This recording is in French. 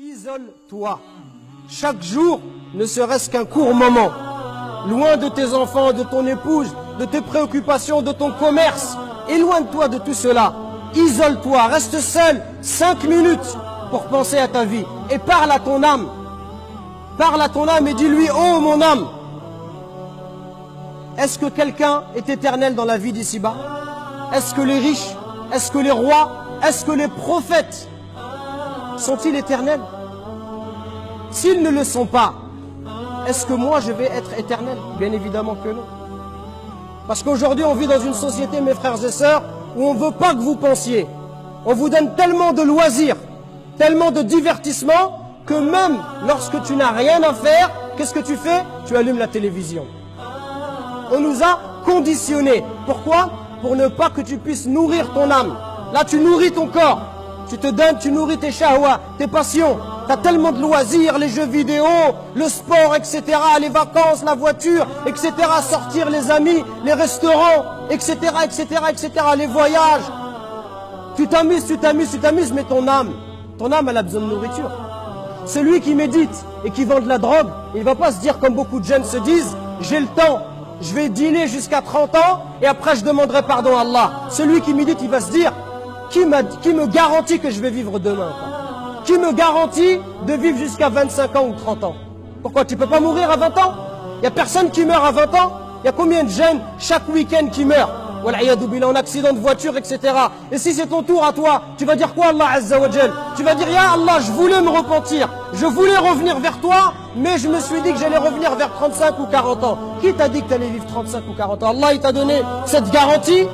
Isole-toi. Chaque jour, ne serait-ce qu'un court moment, loin de tes enfants, de ton épouse, de tes préoccupations, de ton commerce. Éloigne-toi de tout cela. Isole-toi, reste seul 5 minutes pour penser à ta vie. Et parle à ton âme. Parle à ton âme et dis-lui, oh mon âme, est-ce que quelqu'un est éternel dans la vie d'ici-bas? Est-ce que les riches, est-ce que les rois, est-ce que les prophètes sont-ils éternels? S'ils ne le sont pas, est-ce que moi je vais être éternel? Bien évidemment que non. Parce qu'aujourd'hui on vit dans une société, mes frères et sœurs, où on ne veut pas que vous pensiez. On vous donne tellement de loisirs, tellement de divertissements, que même lorsque tu n'as rien à faire, qu'est-ce que tu fais? Tu allumes la télévision. On nous a conditionnés. Pourquoi? Pour ne pas que tu puisses nourrir ton âme. Là tu nourris ton corps. Tu te donnes, tu nourris tes shahwa, tes passions. Tu as tellement de loisirs, les jeux vidéo, le sport, etc., les vacances, la voiture, etc., sortir les amis, les restaurants, etc., etc., etc., les voyages. Tu t'amuses, mais ton âme, elle a besoin de nourriture. Celui qui médite et qui vend de la drogue, il ne va pas se dire comme beaucoup de jeunes se disent, j'ai le temps, je vais dîner jusqu'à 30 ans et après je demanderai pardon à Allah. Celui qui médite, il va se dire, qui me garantit que je vais vivre demain, quoi? Qui me garantit de vivre jusqu'à 25 ans ou 30 ans? Pourquoi? Tu ne peux pas mourir à 20 ans? Il n'y a personne qui meurt à 20 ans. Il y a combien de jeunes chaque week-end qui meurent? En accident de voiture, etc. Et si c'est ton tour à toi, tu vas dire quoi, Allah Azza wa Jal? Tu vas dire, Ya Allah, je voulais me repentir, je voulais revenir vers toi, mais je me suis dit que j'allais revenir vers 35 ou 40 ans. Qui t'a dit que tu allais vivre 35 ou 40 ans? Allah, il t'a donné cette garantie.